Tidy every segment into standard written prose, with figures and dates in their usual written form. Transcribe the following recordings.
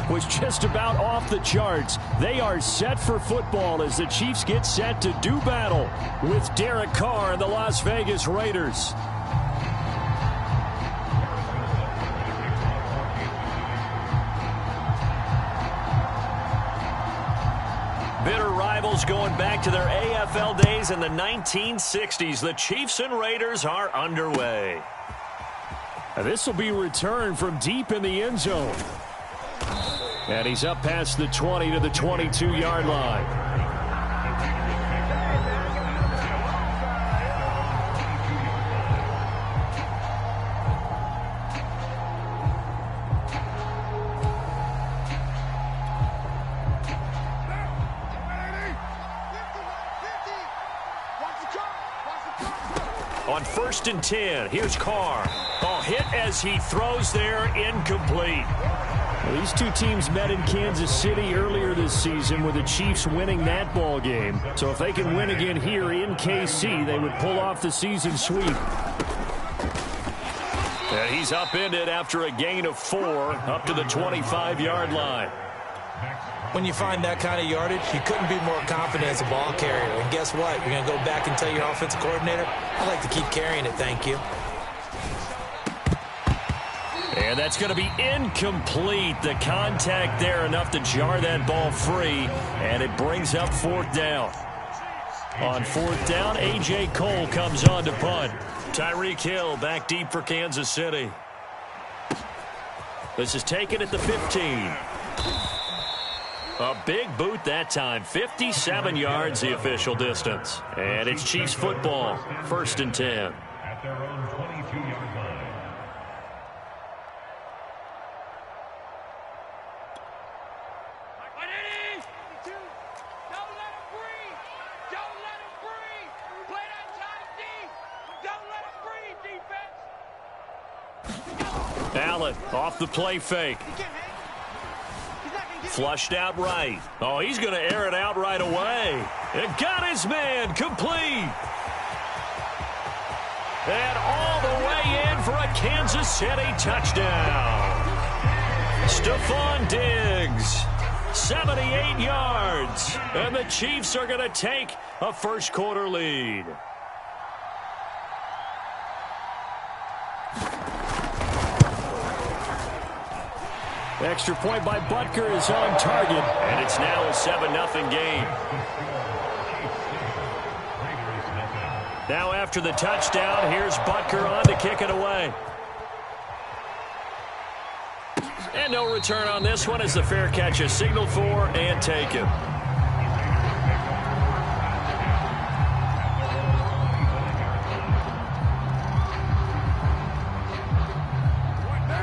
was just about off the charts. They are set for football as the Chiefs get set to do battle with Derek Carr and the Las Vegas Raiders. Bitter rivals going back to their AFL days in the 1960s. The Chiefs and Raiders are underway. This will be returned from deep in the end zone. And he's up past the 20 to the 22-yard line. On 1st and 10, here's Carr. Oh, hit as he throws there, incomplete. Well, these two teams met in Kansas City earlier this season with the Chiefs winning that ball game. So if they can win again here in KC, they would pull off the season sweep. And he's upended after a gain of 4 up to the 25-yard line. When you find that kind of yardage, you couldn't be more confident as a ball carrier. And guess what? You're going to go back and tell your offensive coordinator, I'd like to keep carrying it, thank you. And that's going to be incomplete. The contact there enough to jar that ball free, and it brings up 4th down. On 4th down, A.J. Cole comes on to punt. Tyreek Hill back deep for Kansas City. This is taken at the 15. A big boot that time. 57 yards the official distance. And it's Chiefs football. 1st and 10. At their own 22-yard line. Don't let him breathe. Don't let him breathe. Play that tight deep. Don't let him breathe, defense. Allen off the play fake. Flushed out right. Oh, he's going to air it out right away. And got his man complete. And all the way in for a Kansas City touchdown. Stephon Diggs, 78 yards. And the Chiefs are going to take a first-quarter lead. Extra point by Butker is on target, and it's now a 7-0 game. Now after the touchdown, here's Butker on to kick it away. And no return on this one as the fair catch is signaled for and taken.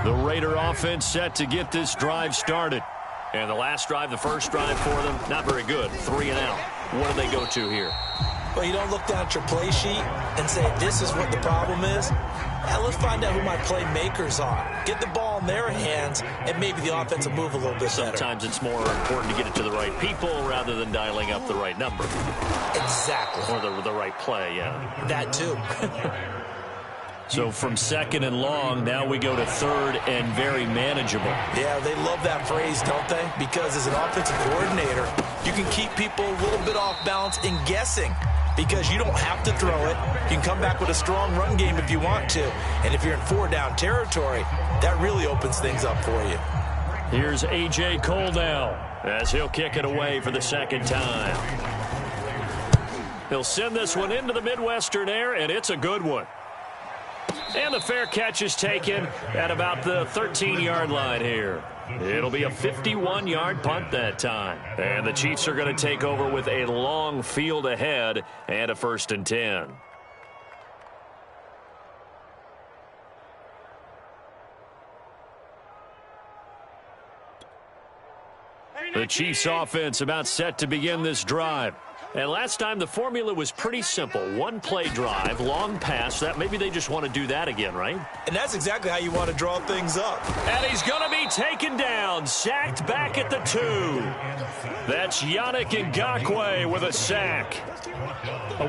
The Raider offense set to get this drive started. And the last drive, the first drive for them, not very good. 3 and out. What do they go to here? Well, you don't look down at your play sheet and say, this is what the problem is. Let's find out who my playmakers are. Get the ball in their hands, and maybe the offense will move a little bit better. Sometimes it's more important to get it to the right people rather than dialing up the right number. Exactly. Or the right play, yeah. That too. So from 2nd and long, now we go to 3rd and very manageable. Yeah, they love that phrase, don't they? Because as an offensive coordinator, you can keep people a little bit off balance and guessing. Because you don't have to throw it. You can come back with a strong run game if you want to. And if you're in 4-down territory, that really opens things up for you. Here's A.J. Cole now as he'll kick it away for the 2nd time. He'll send this one into the Midwestern air, and it's a good one. And the fair catch is taken at about the 13-yard line here. It'll be a 51-yard punt that time. And the Chiefs are going to take over with a long field ahead and a 1st and 10. The Chiefs offense about set to begin this drive. And last time the formula was pretty simple. 1-play drive, long pass. That maybe they just want to do that again, right? And that's exactly how you want to draw things up. And he's going to be taken down, sacked back at the 2. That's Yannick Ngakoue with a sack.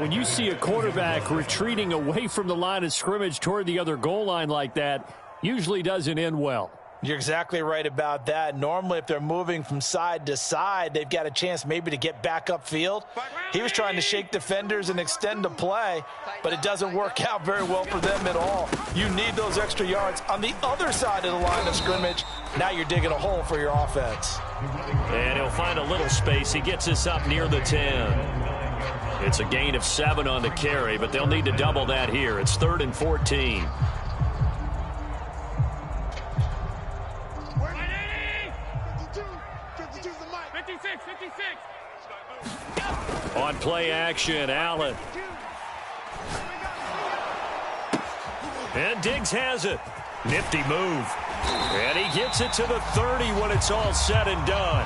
When you see a quarterback retreating away from the line of scrimmage toward the other goal line like that, usually doesn't end well. You're exactly right about that. Normally, if they're moving from side to side, they've got a chance maybe to get back upfield. He was trying to shake defenders and extend the play, but it doesn't work out very well for them at all. You need those extra yards on the other side of the line of scrimmage. Now you're digging a hole for your offense. And he'll find a little space. He gets us up near the 10. It's a gain of 7 on the carry, but they'll need to double that here. It's 3rd and 14. On play action, Allen. And Diggs has it. Nifty move. And he gets it to the 30 when it's all said and done.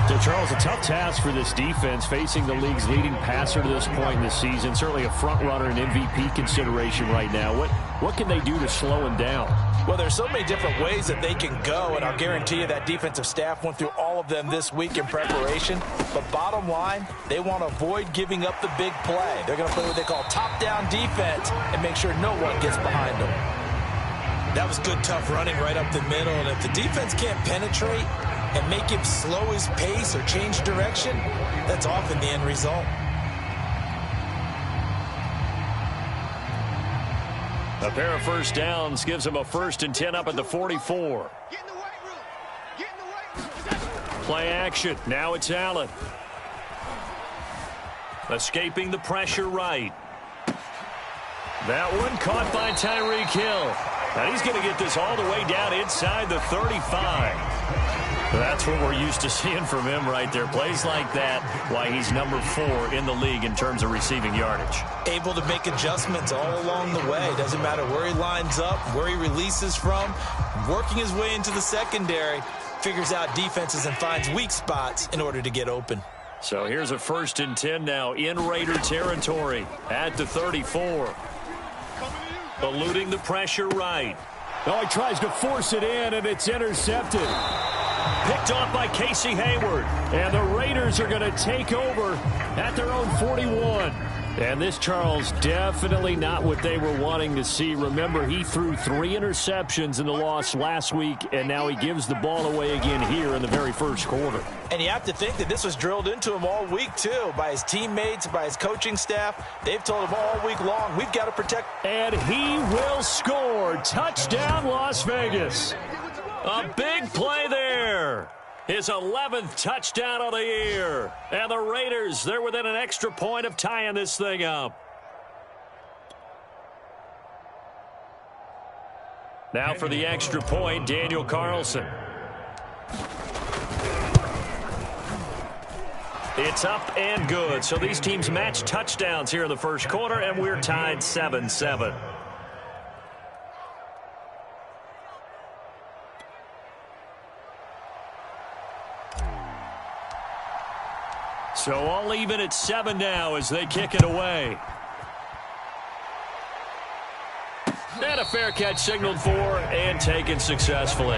So, Charles, a tough task for this defense facing the league's leading passer to this point in the season. Certainly a front runner and MVP consideration right now. What can they do to slow him down? Well, there's so many different ways that they can go, and I'll guarantee you that defensive staff went through all of them this week in preparation. But bottom line, they want to avoid giving up the big play. They're going to play what they call top-down defense and make sure no one gets behind them. That was good, tough running right up the middle, and if the defense can't penetrate and make him slow his pace or change direction, that's often the end result. A pair of first downs gives him a 1st and 10 up at the 44. Play action. Now it's Allen. Escaping the pressure right. That one caught by Tyreek Hill. And he's going to get this all the way down inside the 35. That's what we're used to seeing from him right there. Plays like that, why he's number 4 in the league in terms of receiving yardage. Able to make adjustments all along the way. Doesn't matter where he lines up, where he releases from. Working his way into the secondary, figures out defenses and finds weak spots in order to get open. So here's a 1st and 10 now in Raider territory at the 34. Eluding the pressure right. Oh, he tries to force it in, and it's intercepted. Picked off by Casey Hayward. And the Raiders are going to take over at their own 41. And this, Charles, definitely not what they were wanting to see. Remember, he threw 3 interceptions in the loss last week, and now he gives the ball away again here in the very first quarter. And you have to think that this was drilled into him all week, too, by his teammates, by his coaching staff. They've told him all week long, we've got to protect. And he will score. Touchdown, Las Vegas. A big play there. His 11th touchdown of the year. And the Raiders, they're within an extra point of tying this thing up. Now for the extra point, Daniel Carlson. It's up and good. So these teams match touchdowns here in the first quarter, and we're tied 7-7. So all even at 7 now as they kick it away. And a fair catch signaled for and taken successfully.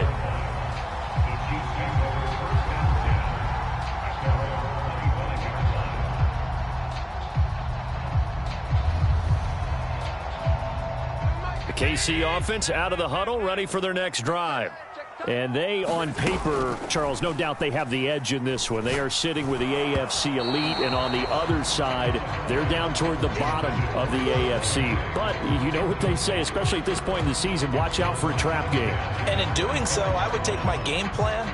The KC offense out of the huddle, ready for their next drive. And they, on paper, Charles, no doubt they have the edge in this one. They are sitting with the AFC elite, and on the other side, they're down toward the bottom of the AFC. But you know what they say, especially at this point in the season, watch out for a trap game. And in doing so, I would take my game plan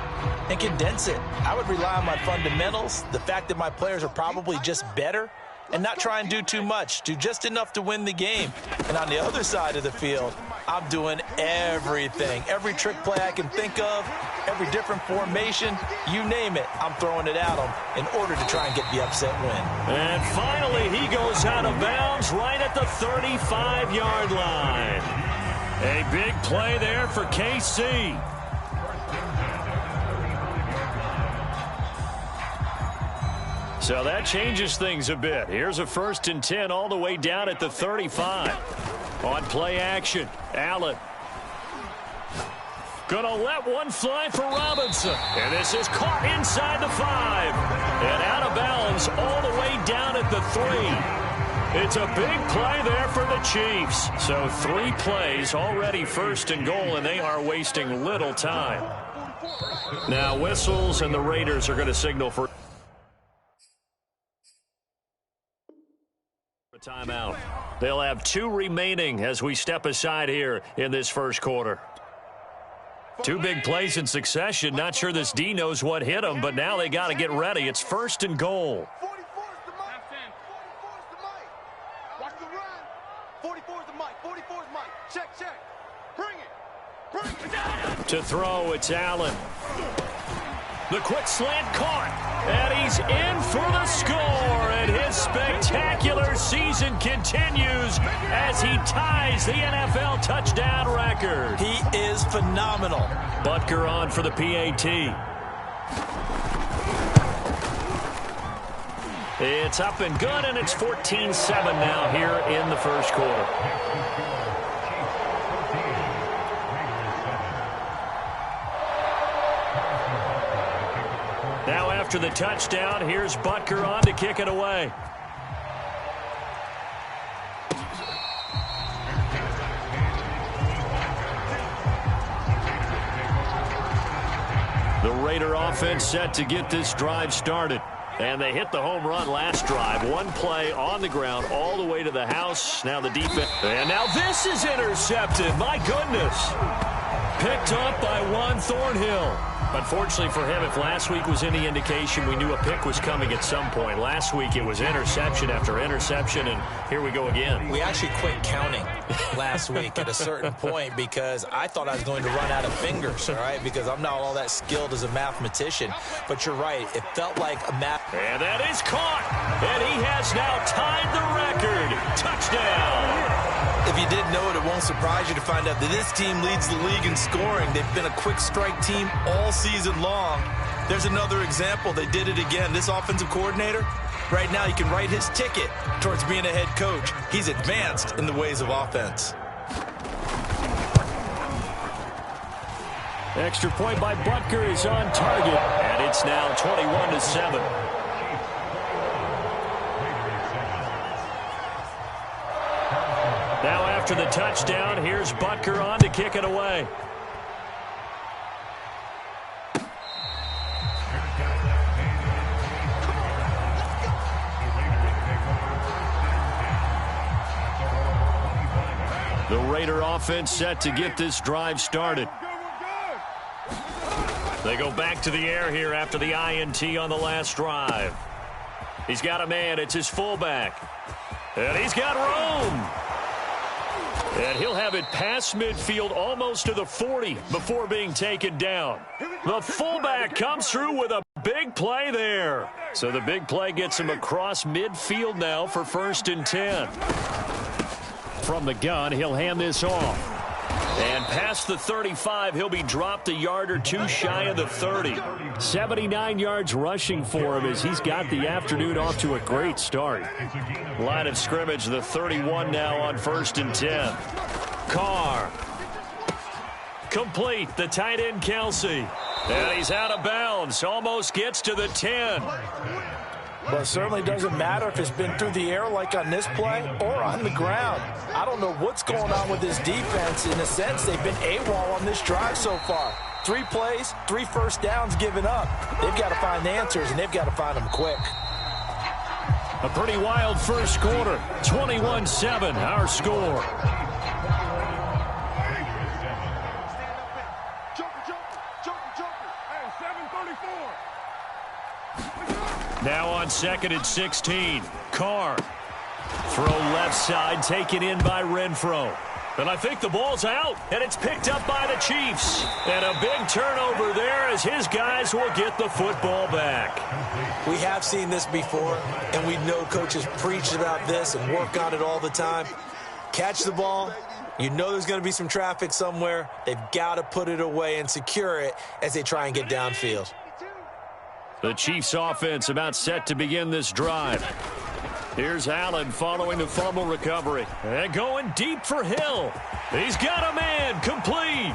and condense it. I would rely on my fundamentals, the fact that my players are probably just better, and not try and do too much, do just enough to win the game. And on the other side of the field, I'm doing everything. Every trick play I can think of, every different formation, you name it, I'm throwing it at them in order to try and get the upset win. And finally, he goes out of bounds right at the 35-yard line. A big play there for KC. So that changes things a bit. Here's a 1st and 10 all the way down at the 35. On play action, Allen. Gonna let one fly for Robinson. And this is caught inside the 5. And out of bounds all the way down at the 3. It's a big play there for the Chiefs. So 3 plays already first and goal, and they are wasting little time. Now whistles, and the Raiders are going to signal for a timeout. They'll have 2 remaining as we step aside here in this first quarter. 2 big plays in succession. Not sure this D knows what hit them, but now they got to get ready. It's first and goal. 44 is the mic. 44 is the mic. Watch the run. 44 is the mic. 44 is mic. Check. Bring it. To throw, it's Allen. The quick slant caught, and he's in for the score, and his spectacular season continues as he ties the NFL touchdown record. He is phenomenal. Butker on for the PAT. It's up and good, and it's 14-7 now here in the first quarter. Now after the touchdown, here's Butker on to kick it away. The Raider offense set to get this drive started. And they hit the home run last drive. 1 play on the ground all the way to the house. Now the defense. And now this is intercepted. My goodness. Picked up by Juan Thornhill. Unfortunately for him, if last week was any indication, we knew a pick was coming at some point. Last week it was interception after interception, and here we go again. We actually quit counting last week at a certain point because I thought I was going to run out of fingers, all right, because I'm not all that skilled as a mathematician. But you're right. It felt like a math. And that is caught, and he has now tied the record. Touchdown. If you didn't know it, it won't surprise you to find out that this team leads the league in scoring. They've been a quick strike team all season long. There's another example. They did it again. This offensive coordinator, right now, you can write his ticket towards being a head coach. He's advanced in the ways of offense. Extra point by Butker is on target. And it's now 21-7. Now after the touchdown, here's Butker on to kick it away. The Raider offense set to get this drive started. They go back to the air here after the INT on the last drive. He's got a man. It's his fullback. And he's got room. And he'll have it past midfield almost to the 40 before being taken down. The fullback comes through with a big play there. So the big play gets him across midfield now for 1st and 10. From the gun, he'll hand this off. And past the 35, he'll be dropped a yard or 2 shy of the 30. 79 yards rushing for him as he's got the afternoon off to a great start. Line of scrimmage, the 31 now on 1st and 10. Carr. Complete, the tight end Kelsey. And he's out of bounds, almost gets to the 10. Well, it certainly doesn't matter if it's been through the air like on this play or on the ground. I don't know what's going on with this defense. In a sense, they've been AWOL on this drive so far. 3 plays, 3 first downs given up. They've got to find the answers, and they've got to find them quick. A pretty wild first quarter. 21-7, our score. Now on 2nd and 16. Carr. Throw left side, taken in by Renfro. And I think the ball's out, and it's picked up by the Chiefs. And a big turnover there as his guys will get the football back. We have seen this before, and we know coaches preach about this and work on it all the time. Catch the ball. You know there's going to be some traffic somewhere. They've got to put it away and secure it as they try and get downfield. The Chiefs offense about set to begin this drive. Here's Allen following the fumble recovery. And going deep for Hill. He's got a man, complete.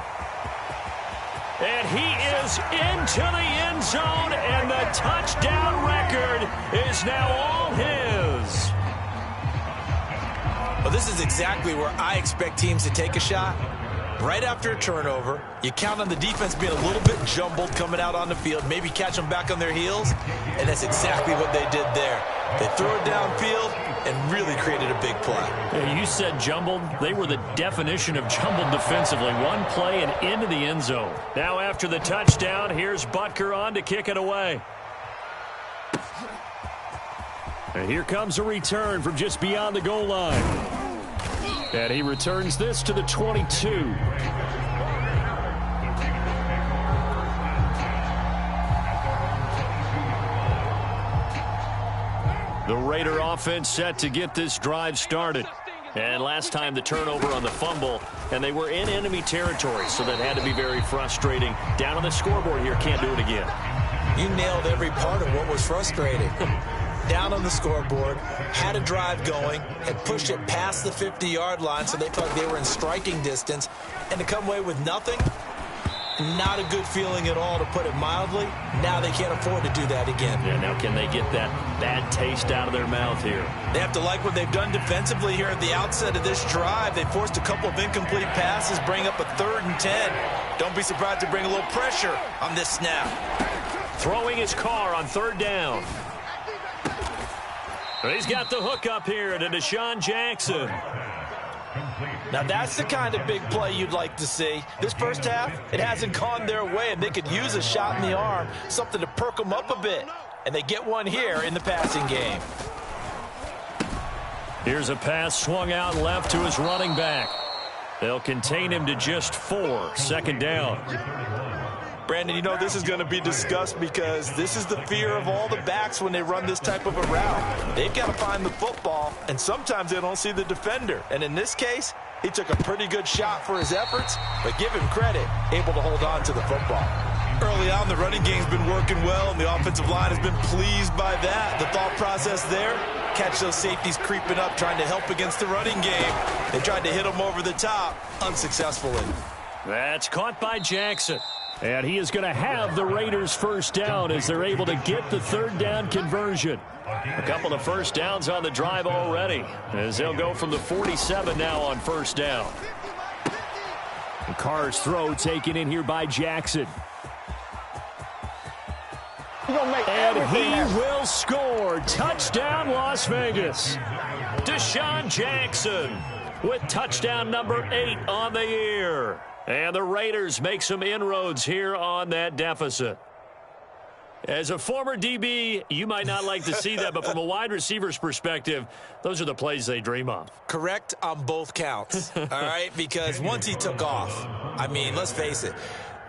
And he is into the end zone, and the touchdown record is now all his. Well, this is exactly where I expect teams to take a shot. Right after a turnover, you count on the defense being a little bit jumbled coming out on the field, maybe catch them back on their heels, and that's exactly what they did there. They threw it downfield and really created a big play. Yeah, you said jumbled. They were the definition of jumbled defensively. One play and into the end zone. Now after the touchdown, here's Butker on to kick it away. And here comes a return from just beyond the goal line. And he returns this to the 22. The Raider offense set to get this drive started. And last time the turnover on the fumble, and they were in enemy territory, so that had to be very frustrating. Down on the scoreboard here, can't do it again. You nailed every part of what was frustrating. Down on the scoreboard, had a drive going, had pushed it past the 50-yard line so they thought they were in striking distance, and to come away with nothing, not a good feeling at all, to put it mildly. Now they can't afford to do that again. Yeah, now can they get that bad taste out of their mouth here? They have to like what they've done defensively here at the outset of this drive. They forced a couple of incomplete passes, bring up a 3rd and 10. Don't be surprised to bring a little pressure on this snap. Throwing his car on 3rd down. He's got the hook up here to Deshaun Jackson. Now that's the kind of big play you'd like to see. This first half, it hasn't gone their way, and they could use a shot in the arm, something to perk them up a bit. And they get one here in the passing game. Here's a pass swung out left to his running back. They'll contain him to just 4. 2nd down. Brandon, you know this is going to be discussed because this is the fear of all the backs when they run this type of a route. They've got to find the football, and sometimes they don't see the defender. And in this case, he took a pretty good shot for his efforts, but give him credit, able to hold on to the football. Early on, the running game's been working well, and the offensive line has been pleased by that. The thought process there, catch those safeties creeping up, trying to help against the running game. They tried to hit them over the top, unsuccessfully. That's caught by Jackson. And he is going to have the Raiders' first down as they're able to get the 3rd down conversion. A couple of first downs on the drive already, as they'll go from the 47 now on 1st down. The Carr's throw taken in here by Jackson. And he will score. Touchdown, Las Vegas. Deshaun Jackson with touchdown number 8 on the year. And the Raiders make some inroads here on that deficit. As a former DB, you might not like to see that, but from a wide receiver's perspective, those are the plays they dream of. Correct on both counts, all right? Because once he took off, I mean, let's face it,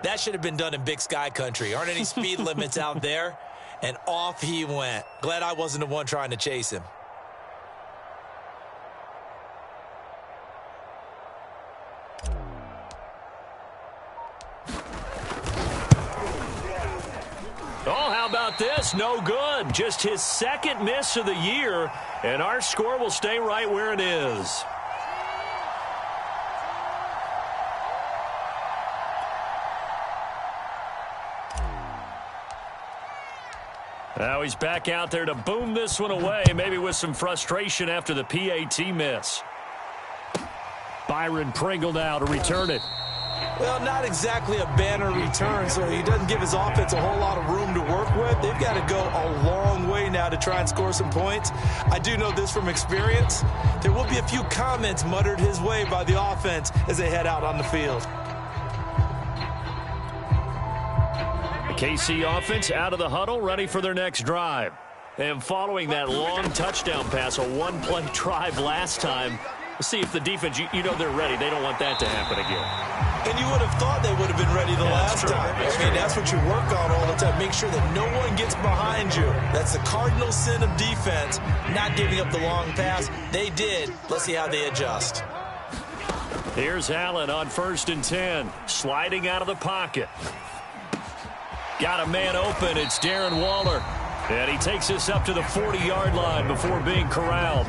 that should have been done in Big Sky country. Aren't any speed limits out there? And off he went. Glad I wasn't the one trying to chase him. Oh, how about this? No good. Just his 2nd miss of the year, and our score will stay right where it is. Now he's back out there to boom this one away, maybe with some frustration after the PAT miss. Byron Pringle now to return it. Well, not exactly a banner return, so he doesn't give his offense a whole lot of room to work with. They've got to go a long way now to try and score some points. I do know this from experience. There will be a few comments muttered his way by the offense as they head out on the field. The KC offense out of the huddle, ready for their next drive. And following that long touchdown pass, a one-play drive last time, let's see if the defense, you know they're ready. They don't want that to happen again. And you would have thought they would have been ready the last time. I mean, that's what you work on all the time. Make sure that no one gets behind you. That's the cardinal sin of defense, not giving up the long pass. They did. Let's see how they adjust. Here's Allen on 1st and 10, sliding out of the pocket. Got a man open. It's Darren Waller. And he takes us up to the 40-yard line before being corralled.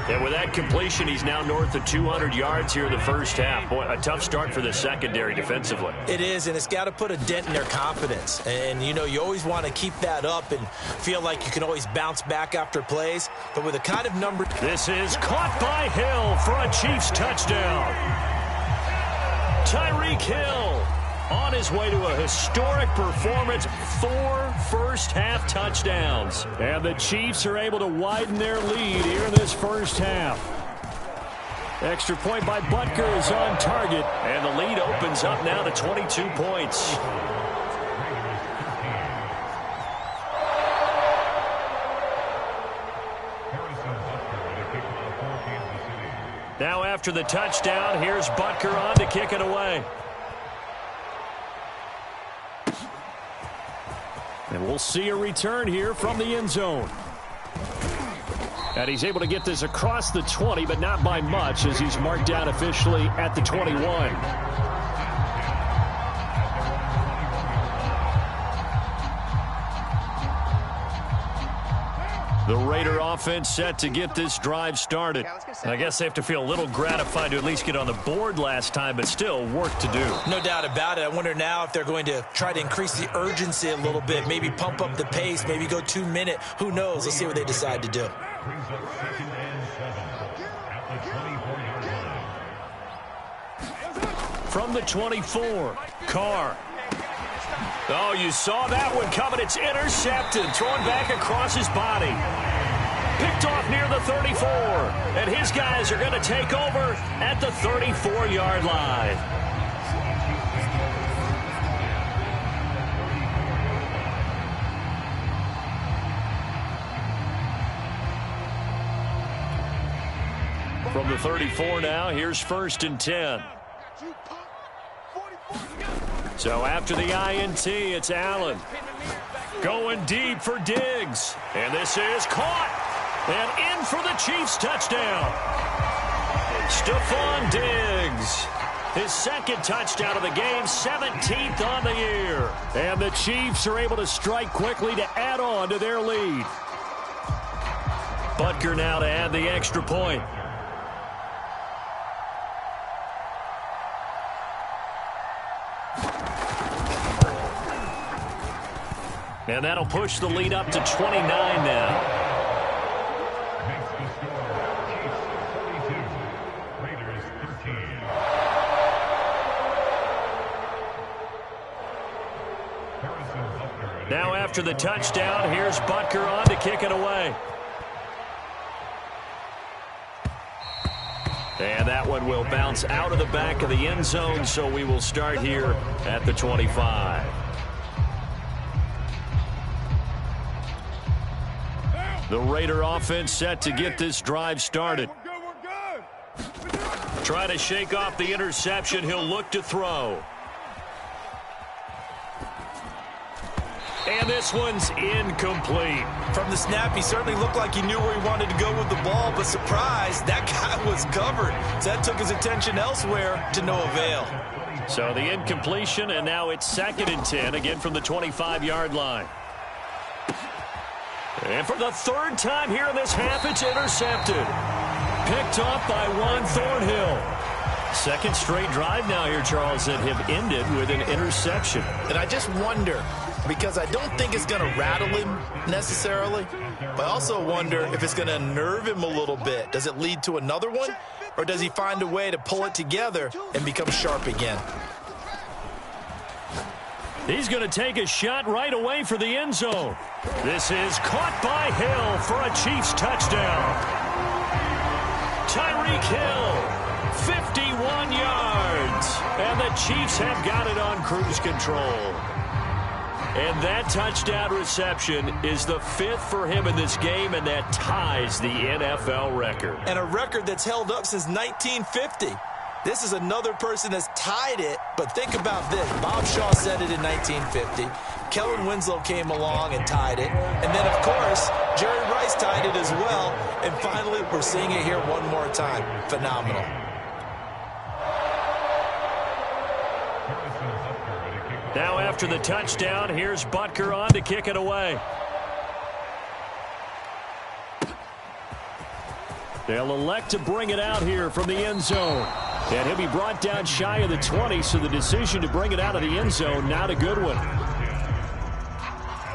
And with that completion, he's now north of 200 yards here in the first half. Boy, a tough start for the secondary defensively. It is, and it's got to put a dent in their confidence. And, you know, you always want to keep that up and feel like you can always bounce back after plays. But with the kind of number... This is caught by Hill for a Chiefs touchdown. Tyreek Hill on his way to a historic performance, 4 first-half touchdowns. And the Chiefs are able to widen their lead here in this first half. Extra point by Butker is on target. And the lead opens up now to 22 points. Now after the touchdown, here's Butker on to kick it away. And we'll see a return here from the end zone. And he's able to get this across the 20, but not by much, as he's marked down officially at the 21. The Raider offense set to get this drive started. I guess they have to feel a little gratified to at least get on the board last time, but still work to do. No doubt about it. I wonder now if they're going to try to increase the urgency a little bit, maybe pump up the pace, maybe go 2 minute. Who knows? Let's see what they decide to do. Brings up 2nd and 7 at the 24-yard line. From the 24, Carr. Oh, you saw that one coming. It's intercepted. Thrown back across his body. Picked off near the 34. And his guys are going to take over at the 34-yard line. From the 34 now, here's 1st and 10. So after the INT, it's Allen. Going deep for Diggs. And this is caught. And in for the Chiefs touchdown. Stephon Diggs. His 2nd touchdown of the game, 17th on the year. And the Chiefs are able to strike quickly to add on to their lead. Butker now to add the extra point. And that'll push the lead up to 29 now. Makes the score Chiefs 42, Raiders 13. Now after the touchdown, here's Butker on to kick it away. And that one will bounce out of the back of the end zone, so we will start here at the 25. The Raider offense set to get this drive started. Try to shake off the interception. He'll look to throw. And this one's incomplete. From the snap, he certainly looked like he knew where he wanted to go with the ball, but surprise, that guy was covered. So that took his attention elsewhere to no avail. So the incompletion, and now it's 2nd and 10, again from the 25-yard line. And for the 3rd time here in this half, it's intercepted. Picked off by Juan Thornhill. 2nd straight drive now here, Charles, that have ended with an interception. And I just wonder, because I don't think it's going to rattle him necessarily, but I also wonder if it's going to unnerve him a little bit. Does it lead to another one, or does he find a way to pull it together and become sharp again? He's going to take a shot right away for the end zone. This is caught by Hill for a Chiefs touchdown. Tyreek Hill, 51 yards. And the Chiefs have got it on cruise control. And that touchdown reception is the 5th for him in this game, and that ties the NFL record. And a record that's held up since 1950. This is another person that's tied it, but think about this. Bob Shaw said it in 1950. Kellen Winslow came along and tied it. And then, of course, Jerry Rice tied it as well. And finally, we're seeing it here one more time. Phenomenal. Now after the touchdown, here's Butker on to kick it away. They'll elect to bring it out here from the end zone. And he'll be brought down shy of the 20, so the decision to bring it out of the end zone, not a good one.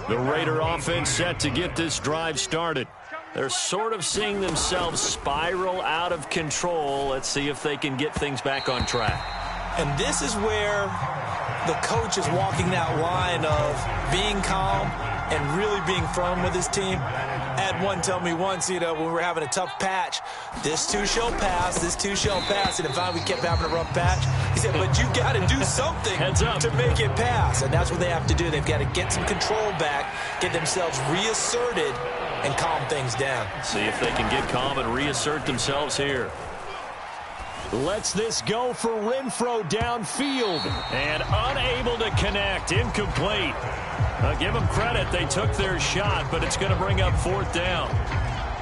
The Raider offense set to get this drive started. They're sort of seeing themselves spiral out of control. Let's see if they can get things back on track. And this is where the coach is walking that line of being calm and really being firm with his team. I had one tell me once, when we were having a tough patch, this too shall pass, this too shall pass. And if we kept having a rough patch, he said, but you got to do something to make it pass. And that's what they have to do. They've got to get some control back, get themselves reasserted, and calm things down. See if they can get calm and reassert themselves here. Lets this go for Renfro downfield. And unable to connect. Incomplete. Give them credit. They took their shot, but it's going to bring up 4th down.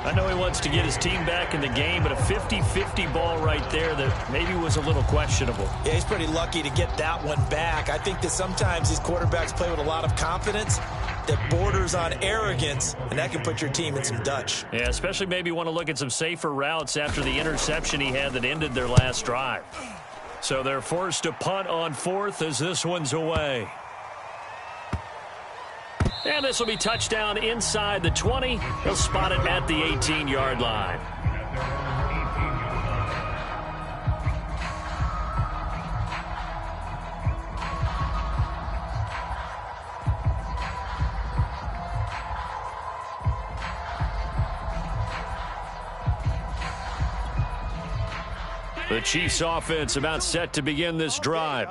I know he wants to get his team back in the game, but a 50-50 ball right there that maybe was a little questionable. Yeah, he's pretty lucky to get that one back. I think that sometimes these quarterbacks play with a lot of confidence that borders on arrogance, and that can put your team in some Dutch. Yeah, especially maybe want to look at some safer routes after the interception he had that ended their last drive. So they're forced to punt on 4th as this one's away. And this will be touchdown inside the 20. He'll spot it at the 18-yard line. The Chiefs offense about set to begin this drive.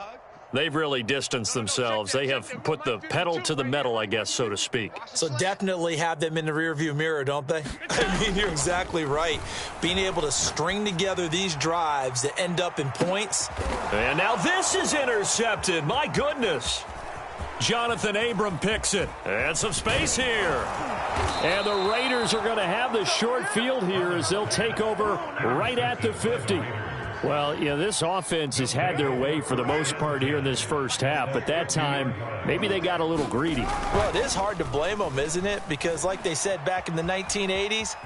They've really distanced themselves. They have put the pedal to the metal, I guess, so to speak. So definitely have them in the rearview mirror, don't they? I mean, you're exactly right. Being able to string together these drives that end up in points. And now this is intercepted. My goodness. Jonathan Abram picks it. And some space here. And the Raiders are going to have the short field here as they'll take over right at the 50. Well, this offense has had their way for the most part here in this first half, but that time, maybe they got a little greedy. Well, it is hard to blame them, isn't it? Because like they said back in the 1980s,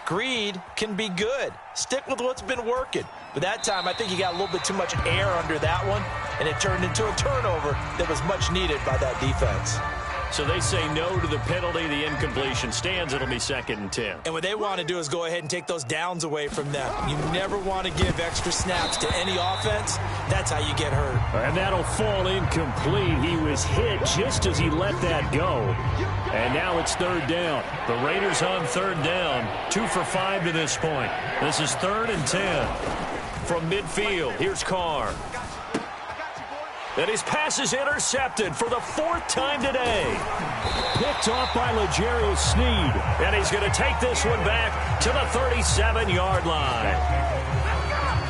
greed can be good. Stick with what's been working. But that time, I think he got a little bit too much air under that one, and it turned into a turnover that was much needed by that defense. So they say no to the penalty. The incompletion stands. It'll be 2nd and 10. And what they want to do is go ahead and take those downs away from them. You never want to give extra snaps to any offense. That's how you get hurt. And that'll fall incomplete. He was hit just as he let that go. And now it's 3rd down. The Raiders on 3rd down. 2 for 5 to this point. This is 3rd and 10. From midfield, here's Carr. And his pass is intercepted for the 4th time today. Picked off by L'Jarius Sneed. And he's going to take this one back to the 37-yard line.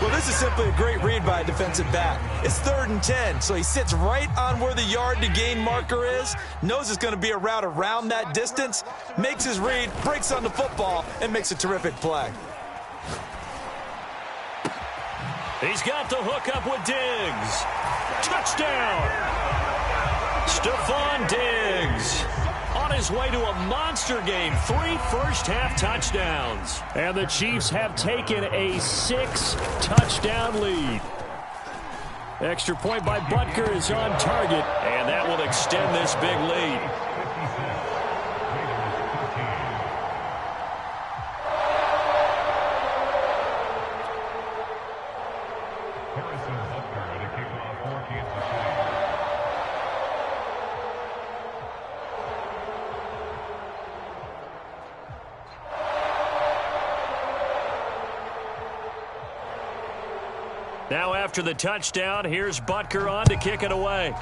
Well, this is simply a great read by a defensive back. It's 3rd and 10, so he sits right on where the yard to gain marker is, knows it's going to be a route around that distance, makes his read, breaks on the football, and makes a terrific play. He's got the hookup with Diggs. Touchdown! Stephon Diggs on his way to a monster game. 3 first-half touchdowns. And the Chiefs have taken a 6-touchdown lead. Extra point by Butker is on target. And that will extend this big lead. Now after the touchdown, here's Butker on to kick it away.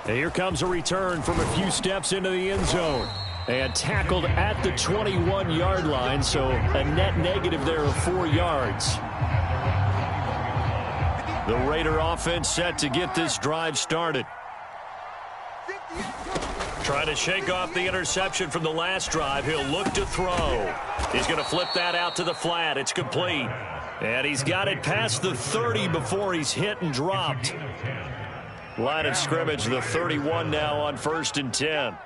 And here comes a return from a few steps into the end zone. And tackled at the 21-yard line, so a net negative there of 4 yards. The Raider offense set to get this drive started. Trying to shake off the interception from the last drive. He'll look to throw. He's going to flip that out to the flat. It's complete. And he's got it past the 30 before he's hit and dropped. Line of scrimmage, the 31 now on 1st and 10.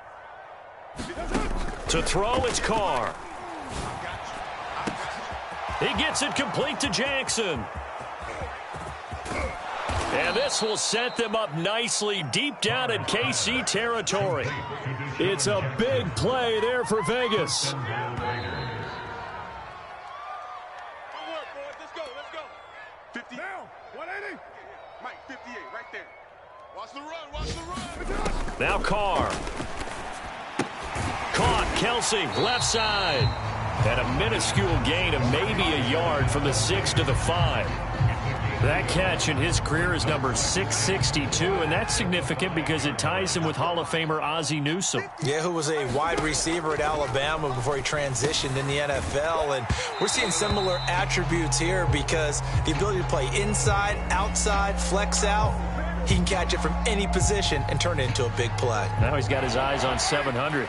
To throw, it's Carr. He gets it complete to Jackson. And this will set them up nicely deep down in KC territory. It's a big play there for Vegas. Good work, boys. Let's go. Let's go. 50. Down. 180. Mike, 58 right there. Watch the run. Watch the run. Now Carr. Caught. Kelsey, left side. And a minuscule gain of maybe a yard from the 6 to the 5. That catch in his career is number 662, and that's significant because it ties him with Hall of Famer Ozzie Newsome. Yeah, who was a wide receiver at Alabama before he transitioned in the NFL. And we're seeing similar attributes here because the ability to play inside, outside, flex out, he can catch it from any position and turn it into a big play. Now he's got his eyes on 700.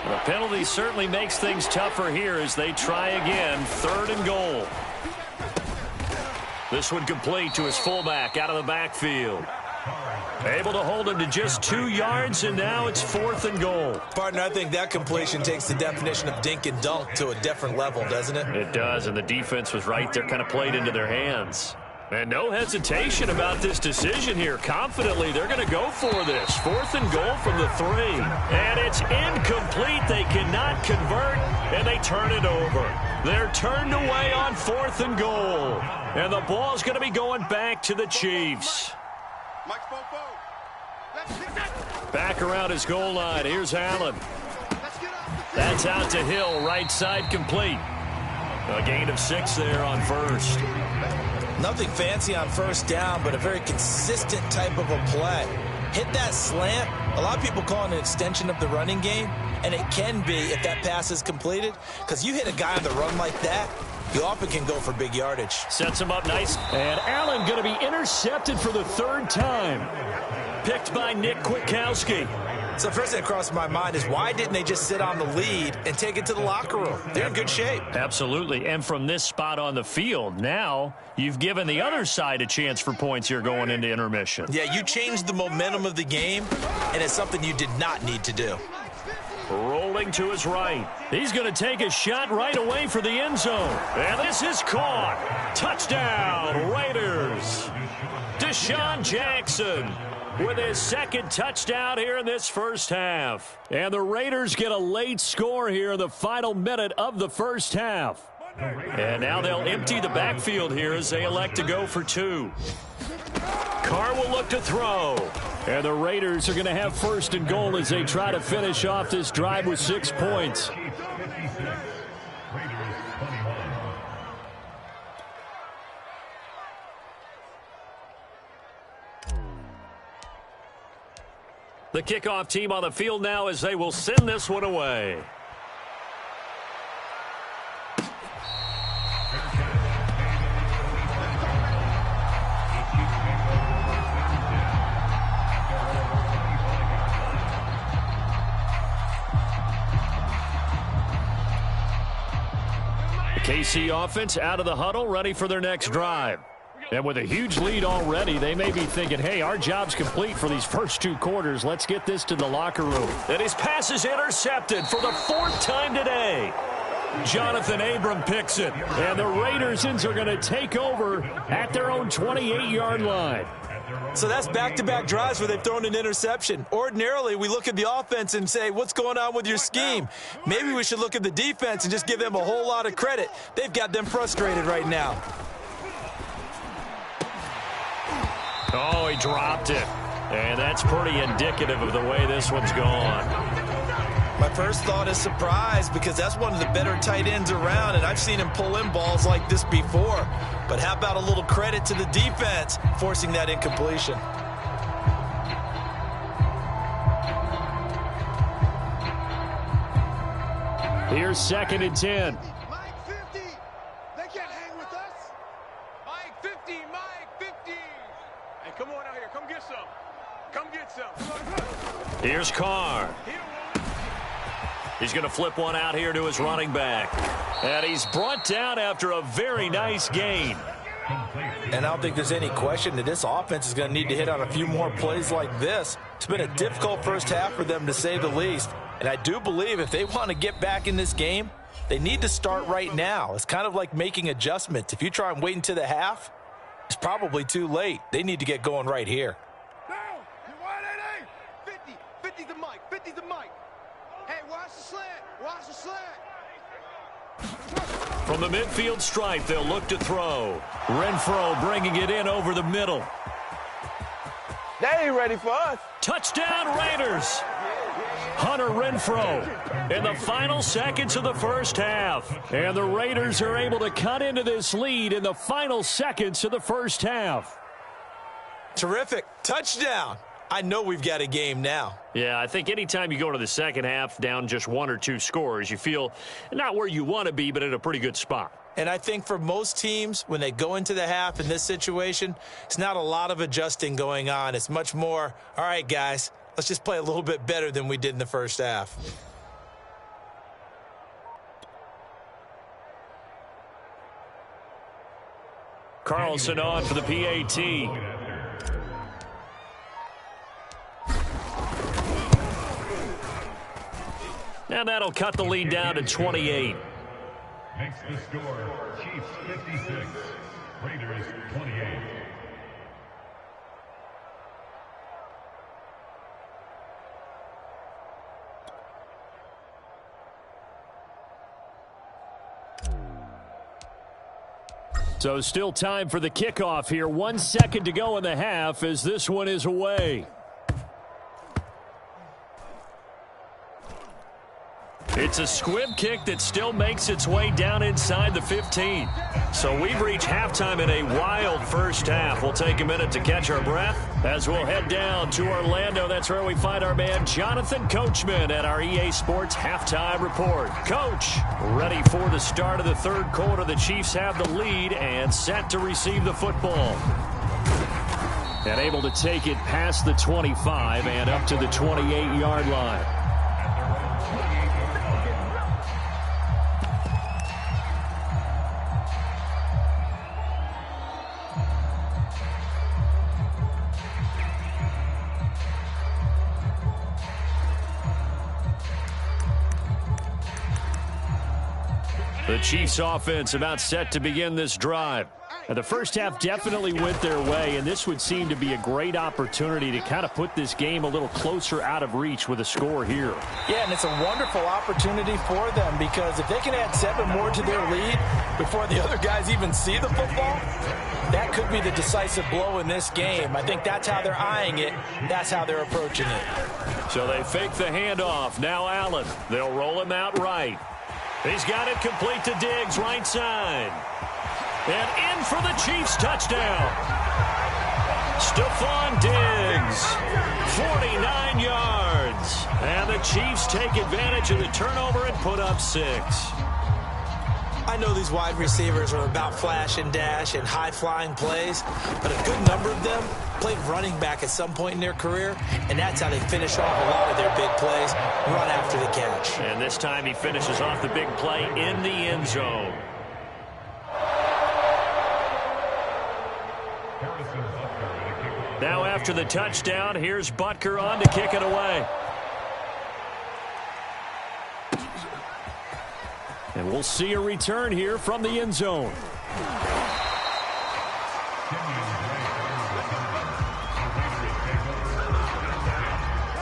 The penalty certainly makes things tougher here as they try again. 3rd and goal. This one complete to his fullback out of the backfield. Able to hold him to just 2 yards, and now it's 4th and goal. Partner, I think that completion takes the definition of dink and dunk to a different level, doesn't it? It does, and the defense was right there, kind of played into their hands. And no hesitation about this decision here. Confidently, they're going to go for this. 4th and goal from the 3. And it's incomplete. They cannot convert, and they turn it over. They're turned away on 4th and goal. And the ball's going to be going back to the Chiefs. Mike's fofo. Let's get that. Back around his goal line. Here's Allen. Let's get off the field. That's out to Hill, right side complete. A gain of 6 there on 1st. Nothing fancy on 1st down, but a very consistent type of a play. Hit that slant. A lot of people call it an extension of the running game, and it can be if that pass is completed, because you hit a guy on the run like that, you often can go for big yardage. Sets him up nice. And Allen going to be intercepted for the 3rd time. Picked by Nick Kwiatkowski. So first thing that crossed my mind is why didn't they just sit on the lead and take it to the locker room? They're in good shape. Absolutely. And from this spot on the field, now you've given the other side a chance for points here going into intermission. Yeah, you changed the momentum of the game, and it's something you did not need to do. Rolling to his right. He's going to take a shot right away for the end zone. And this is caught. Touchdown, Raiders. Deshaun Jackson with his 2nd touchdown here in this 1st half. And the Raiders get a late score here in the final minute of the 1st half. And now they'll empty the backfield here as they elect to go for 2. Carr will look to throw. And the Raiders are going to have 1st and goal as they try to finish off this drive with 6 points. The kickoff team on the field now as they will send this one away. The KC offense out of the huddle, ready for their next drive. And with a huge lead already, they may be thinking, hey, our job's complete for these first 2 quarters. Let's get this to the locker room. And his pass is intercepted for the 4th time today. Jonathan Abram picks it. And the Raiders are going to take over at their own 28-yard line. So that's back-to-back drives where they've thrown an interception. Ordinarily, we look at the offense and say, what's going on with your scheme? Maybe we should look at the defense and just give them a whole lot of credit. They've got them frustrated right now. Oh, he dropped it. And that's pretty indicative of the way this one's gone. My first thought is surprise because that's one of the better tight ends around, and I've seen him pull in balls like this before. But how about a little credit to the defense forcing that incompletion? Here's 2nd and 10. Mike 50. They can't hang with us. Mike 50. Mike 50. Hey, come on out here. Come get some. Come get some. Here's Carr. He's going to flip one out here to his running back. And he's brought down after a very nice gain. And I don't think there's any question that this offense is going to need to hit on a few more plays like this. It's been a difficult 1st half for them, to say the least. And I do believe if they want to get back in this game, they need to start right now. It's kind of like making adjustments. If you try and wait until the half, it's probably too late. They need to get going right here. Now, you want it, 50 the mic, 50 the mic. Hey, watch the slant, watch the slant. From the midfield stripe, they'll look to throw. Renfro bringing it in over the middle. They ain't ready for us. Touchdown, Raiders! Hunter Renfro in the final seconds of the first half. And the Raiders are able to cut into this lead in the final seconds of the first half. Terrific. Touchdown. I know we've got a game now. Yeah, I think anytime you go into the second half down just 1 or 2 scores, you feel not where you want to be, but in a pretty good spot. And I think for most teams, when they go into the half in this situation, it's not a lot of adjusting going on. It's much more, all right, guys, let's just play a little bit better than we did in the first half. Carlson on for the PAT. And that'll cut the lead down to 28. Makes the score Chiefs 56, Raiders 28. So still time for the kickoff here. 1 second to go in the half as this one is away. It's a squib kick that still makes its way down inside the 15. So we've reached halftime in a wild first half. We'll take a minute to catch our breath as we'll head down to Orlando. That's where we find our man Jonathan Coachman at our EA Sports Halftime Report. Coach, ready for the start of the third quarter. The Chiefs have the lead and set to receive the football. And able to take it past the 25 and up to the 28-yard line. The Chiefs offense about set to begin this drive. The first half definitely went their way, and this would seem to be a great opportunity to kind of put this game a little closer out of reach with a score here. Yeah, and it's a wonderful opportunity for them because if they can add 7 more to their lead before the other guys even see the football, that could be the decisive blow in this game. I think that's how they're eyeing it. That's how they're approaching it. So they fake the handoff. Now Allen. They'll roll him out right. He's got it complete to Diggs, right side. And in for the Chiefs touchdown. Stephon Diggs, 49 yards. And the Chiefs take advantage of the turnover and put up 6. I know these wide receivers are about flash and dash and high-flying plays, but a good number of them played running back at some point in their career, and that's how they finish off a lot of their big plays, run after the catch. And this time he finishes off the big play in the end zone. Now after the touchdown, here's Butker on to kick it away. And we'll see a return here from the end zone.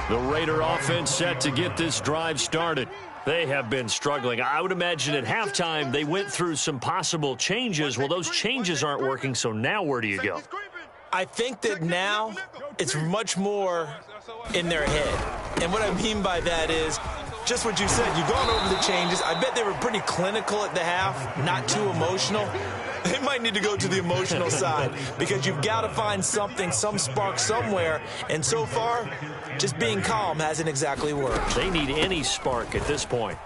The Raider offense set to get this drive started. They have been struggling. I would imagine at halftime they went through some possible changes. Well, those changes aren't working, so now where do you go? I think that now it's much more in their head. And what I mean by that is just what you said. You've gone over the changes. I bet they were pretty clinical at the half, not too emotional. They might need to go to the emotional side because you've got to find something, some spark somewhere. And so far, just being calm hasn't exactly worked. They need any spark at this point.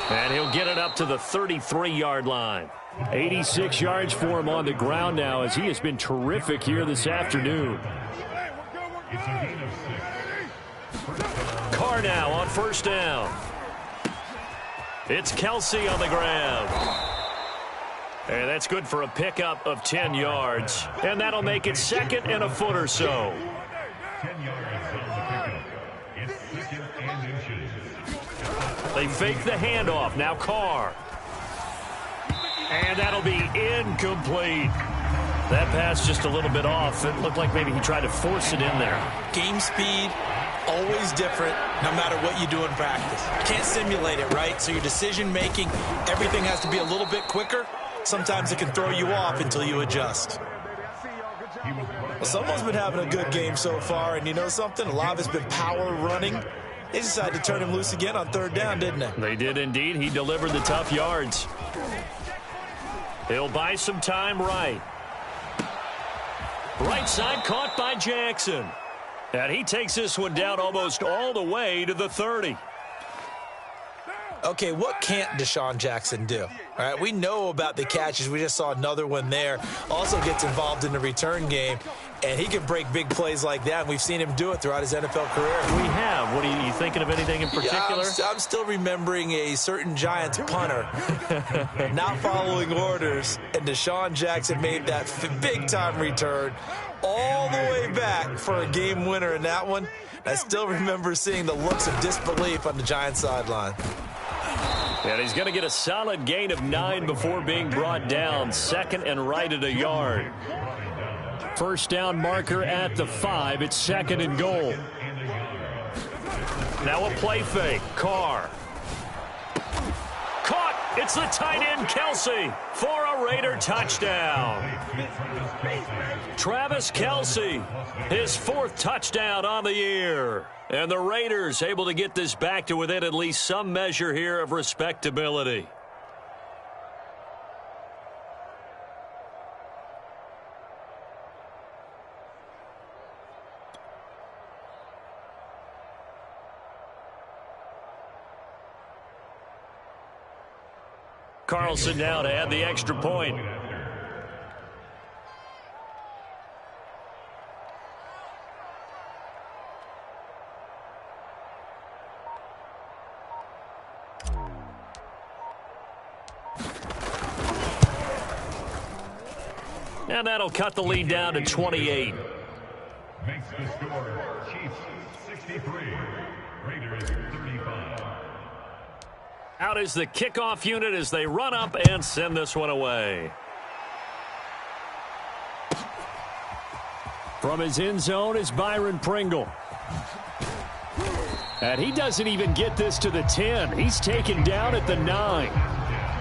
And he'll get it up to the 33-yard line. 86 yards for him on the ground now as he has been terrific here this afternoon. Carr now on first down. It's Kelsey on the grab. And that's good for a pickup of 10 yards. And that'll make it second and a foot or so. 10 yards on the pickup. It's second and They fake the handoff. Now Carr. And that'll be incomplete. That pass just a little bit off. It looked like maybe he tried to force it in there. Game speed, always different, no matter what you do in practice. Can't simulate it, right? So your decision-making, everything has to be a little bit quicker. Sometimes it can throw you off until you adjust. Well, someone's been having a good game so far, and you know something? A lot of it's been power running. They decided to turn him loose again on third down, didn't they? They did indeed. He delivered the tough yards. He'll buy some time right. Right side caught by Jackson. And he takes this one down almost all the way to the 30. Okay, what can't Deshaun Jackson do? All right, we know about the catches. We just saw another one there. Also gets involved in the return game, and he can break big plays like that. And we've seen him do it throughout his NFL career. We have. What are you thinking of anything in particular? Yeah, I'm still remembering a certain Giants punter not following orders, and Deshaun Jackson made that big-time return all the way back for a game winner in that one. I still remember seeing the looks of disbelief on the Giants sideline. And he's going to get a solid gain of 9 before being brought down. Second and right at a yard. First down marker at the 5. It's second and goal. Now a play fake. Carr. Caught. It's the tight end, Kelce, for a Raider touchdown. Travis Kelce, his 4th touchdown on the year. And the Raiders able to get this back to within at least some measure here of respectability. Carlson now to add the extra point. And that'll cut the lead down to 28. Makes the score Chiefs 63, Raiders 35. Out is the kickoff unit as they run up and send this one away. From his end zone is Byron Pringle. And he doesn't even get this to the 10. He's taken down at the 9.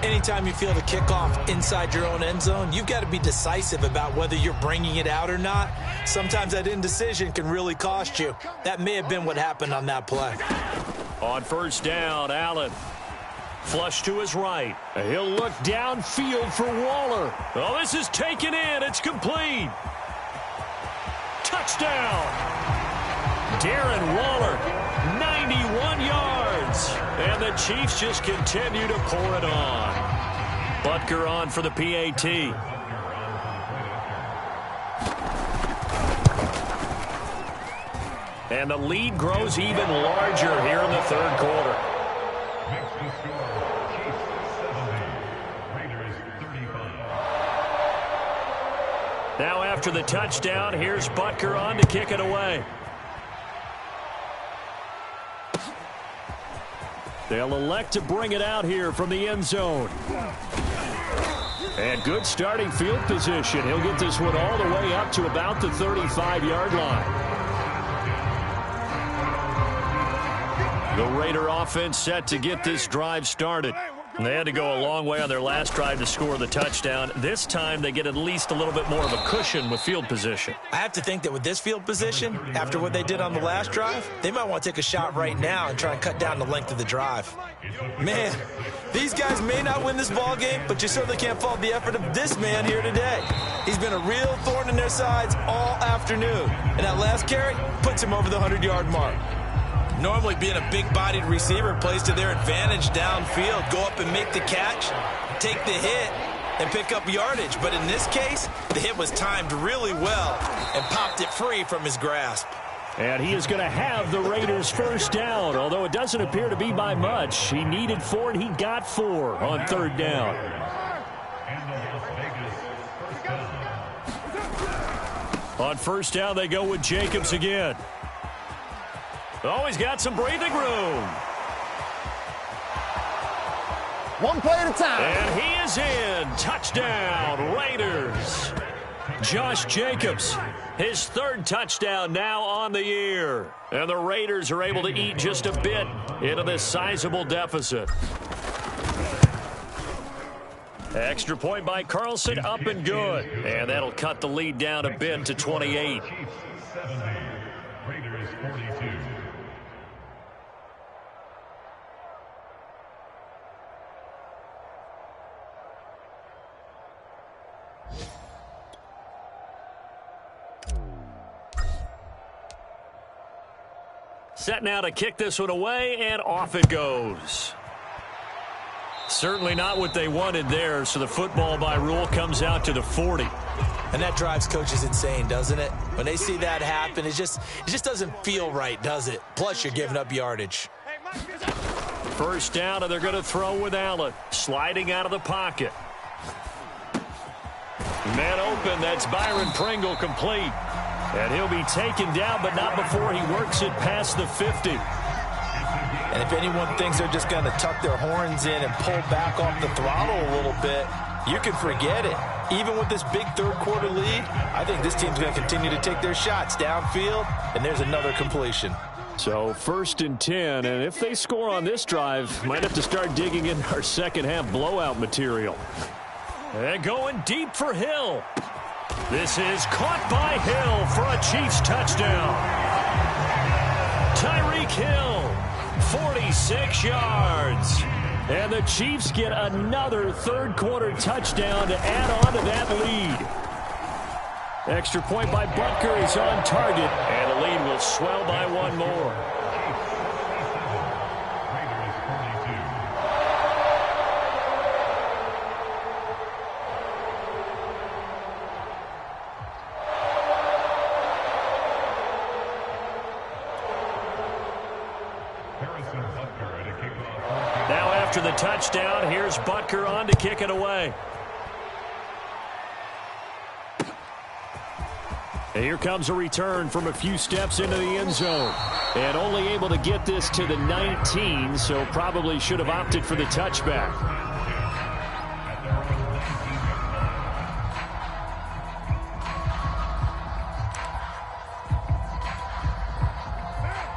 Anytime you feel the kickoff inside your own end zone, you've got to be decisive about whether you're bringing it out or not. Sometimes that indecision can really cost you. That may have been what happened on that play. On first down, Allen. Flush to his right. He'll look downfield for Waller. Oh, this is taken in. It's complete. Touchdown. Darren Waller, 91 yards. And the Chiefs just continue to pour it on. Butker on for the PAT. And the lead grows even larger here in the third quarter. Makes the score Chiefs 70, Raiders 35. Now after the touchdown, here's Butker on to kick it away. They'll elect to bring it out here from the end zone. And good starting field position. He'll get this one all the way up to about the 35-yard line. The Raider offense set to get this drive started. They had to go a long way on their last drive to score the touchdown. This time they get at least a little bit more of a cushion with field position. I have to think that with this field position, after what they did on the last drive, they might want to take a shot right now and try and cut down the length of the drive. Man, these guys may not win this ball game, but you certainly can't fault the effort of this man here today. He's been a real thorn in their sides all afternoon. And that last carry puts him over the 100-yard mark. Normally being a big-bodied receiver plays to their advantage downfield. Go up and make the catch, take the hit, and pick up yardage. But in this case, the hit was timed really well and popped it free from his grasp. And he is going to have the Raiders first down, although it doesn't appear to be by much. He needed 4, and he got 4 on third down. On first down, they go with Jacobs again. Oh, he's got some breathing room. One play at a time. And he is in. Touchdown, Raiders. Josh Jacobs, his third touchdown now on the year. And the Raiders are able to eat just a bit into this sizable deficit. Extra point by Carlson, up and good. And that'll cut the lead down a bit to 28. Chiefs 70, Raiders 42. Set now to kick this one away, and off it goes. Certainly not what they wanted there, so the football by rule comes out to the 40. And that drives coaches insane, doesn't it? When they see that happen, it just doesn't feel right, does it? Plus, you're giving up yardage. First down, and they're going to throw with Allen. Sliding out of the pocket. Man open, that's Byron Pringle complete. And he'll be taken down, but not before he works it past the 50. And if anyone thinks they're just going to tuck their horns in and pull back off the throttle a little bit, you can forget it. Even with this big third-quarter lead, I think this team's going to continue to take their shots downfield, and there's another completion. So 1st and 10, and if they score on this drive, might have to start digging in our second-half blowout material. And going deep for Hill. This is caught by Hill for a Chiefs touchdown. Tyreek Hill, 46 yards. And the Chiefs get another third-quarter touchdown to add on to that lead. Extra point by Butker is on target, and the lead will swell by one more. Now after the touchdown, here's Butker on to kick it away. And here comes a return from a few steps into the end zone. And only able to get this to the 19, so probably should have opted for the touchback.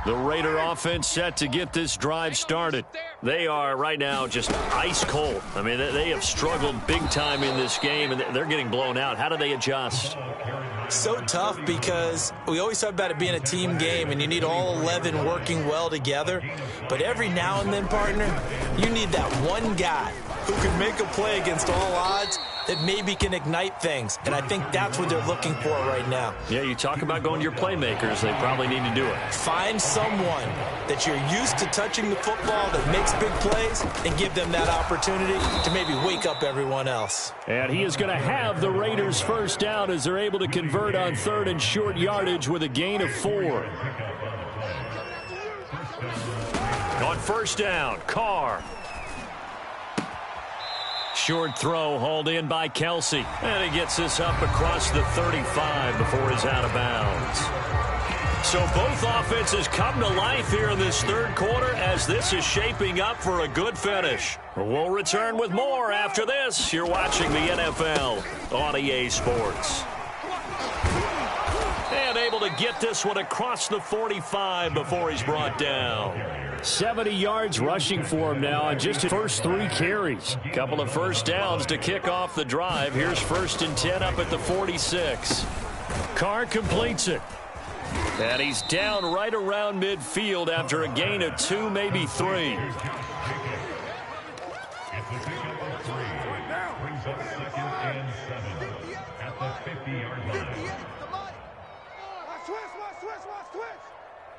The Raider offense set to get this drive started. They are right now just ice cold. I mean, they have struggled big time in this game, and they're getting blown out. How do they adjust? So tough because we always talk about it being a team game, and you need all 11 working well together. But every now and then, partner, you need that one guy who can make a play against all odds that maybe can ignite things. And I think that's what they're looking for right now. Yeah, you talk about going to your playmakers. They probably need to do it. Find someone that you're used to touching the football that makes big plays and give them that opportunity to maybe wake up everyone else. And he is going to have the Raiders first down as they're able to convert on 3rd and short yardage with a gain of 4. On first down, Carr. Short throw hauled in by Kelsey. And he gets this up across the 35 before he's out of bounds. So both offenses come to life here in this third quarter as this is shaping up for a good finish. We'll return with more after this. You're watching the NFL on EA Sports. And able to get this one across the 45 before he's brought down. 70 yards rushing for him now on just his first 3 carries. Couple of first downs to kick off the drive. Here's 1st and 10 up at the 46. Carr completes it. And he's down right around midfield after a gain of 2, maybe 3. It's a pickup of 3. Brings up 2nd and 7 at the 50-yard line. Switch.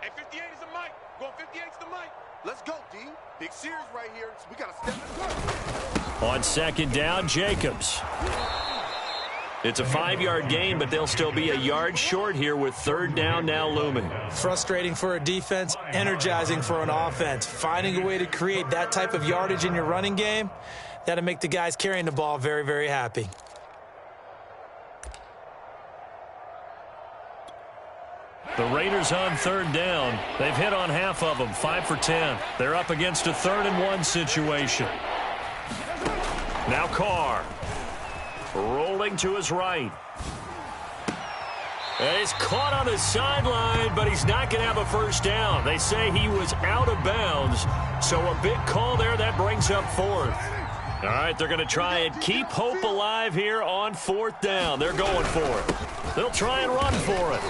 Hey, 58 is the mic. Going 58's the mic. Let's go, D. Big series right here. We got to step in. On 2nd down, Jacobs. It's a 5-yard gain, but they'll still be a yard short here with 3rd down now looming. Frustrating for a defense, energizing for an offense. Finding a way to create that type of yardage in your running game, that'll make the guys carrying the ball very, very happy. The Raiders on third down. They've hit on half of them, 5 for 10. They're up against a 3rd and 1 situation. Now Carr. Rolling to his right. And he's caught on the sideline, but he's not going to have a first down. They say he was out of bounds, so a big call there. That brings up 4th. All right, they're going to try and keep hope alive here on 4th down. They're going for it. They'll try and run for it.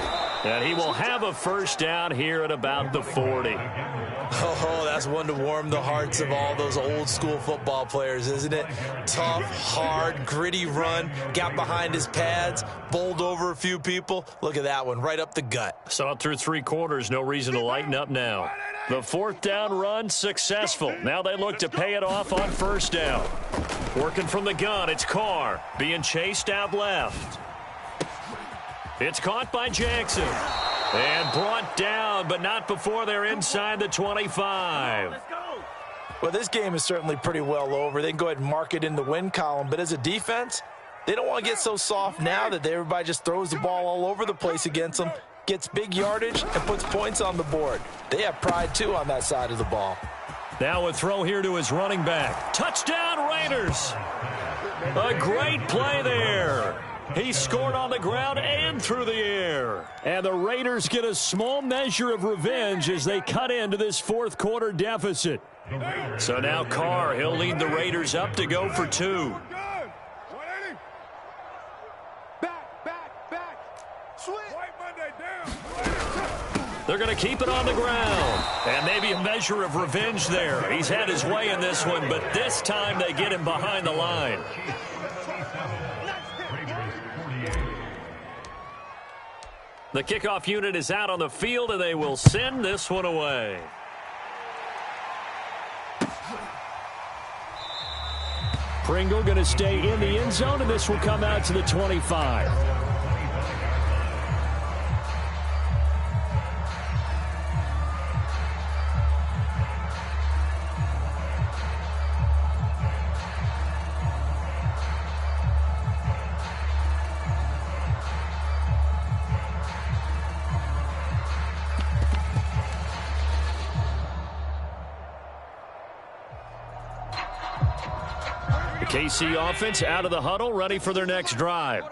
And he will have a first down here at about the 40. Oh, that's one to warm the hearts of all those old school football players, isn't it? Tough, hard, gritty run, got behind his pads, bowled over a few people. Look at that one, right up the gut. Saw it through 3 quarters, no reason to lighten up now. The 4th down run successful. Now they look to pay it off on 1st down. Working from the gun, it's Carr being chased out left. It's caught by Jackson. And brought down, but not before they're inside the 25. Well, this game is certainly pretty well over. They can go ahead and mark it in the win column. But as a defense, they don't want to get so soft now that everybody just throws the ball all over the place against them, gets big yardage, and puts points on the board. They have pride, too, on that side of the ball. Now a throw here to his running back. Touchdown, Raiders. A great play there. He scored on the ground and through the air. And the Raiders get a small measure of revenge as they cut into this 4th quarter deficit. So now Carr, he'll lead the Raiders up to go for 2. They're going to keep it on the ground. And maybe a measure of revenge there. He's had his way in this one, but this time they get him behind the line. The kickoff unit is out on the field, and they will send this one away. Pringle going to stay in the end zone, and this will come out to the 25. KC offense out of the huddle, ready for their next drive.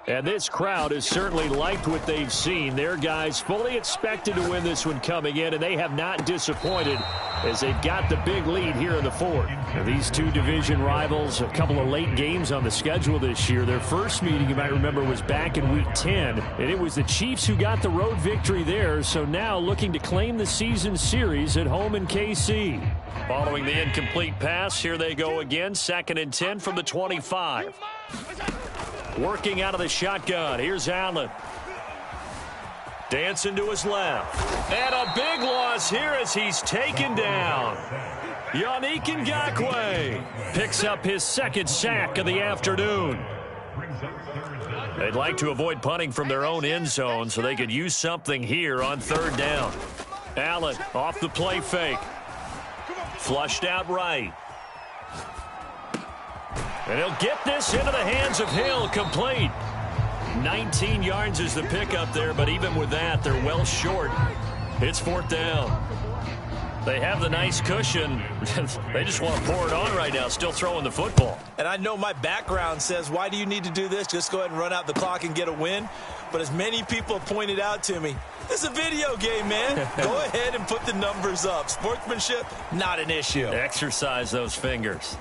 And this crowd has certainly liked what they've seen. Their guys fully expected to win this one coming in, and they have not disappointed as they've got the big lead here in the 4th. Now, these 2 division rivals, a couple of late games on the schedule this year. Their first meeting, you might remember, was back in Week 10, and it was the Chiefs who got the road victory there. So now looking to claim the season series at home in KC. Following the incomplete pass, here they go again. 2nd and 10 from the 25. Working out of the shotgun. Here's Allen. Dancing to his left. And a big loss here as he's taken down. Yannick Ngakoue picks up his 2nd sack of the afternoon. They'd like to avoid punting from their own end zone so they could use something here on 3rd down. Allen off the play fake. Flushed out right. And he'll get this into the hands of Hill, complete. 19 yards is the pickup there, but even with that, they're well short. It's 4th down. They have the nice cushion. They just want to pour it on right now, still throwing the football. And I know my background says, why do you need to do this? Just go ahead and run out the clock and get a win. But as many people have pointed out to me, this is a video game, man. Go ahead and put the numbers up. Sportsmanship, not an issue. Exercise those fingers.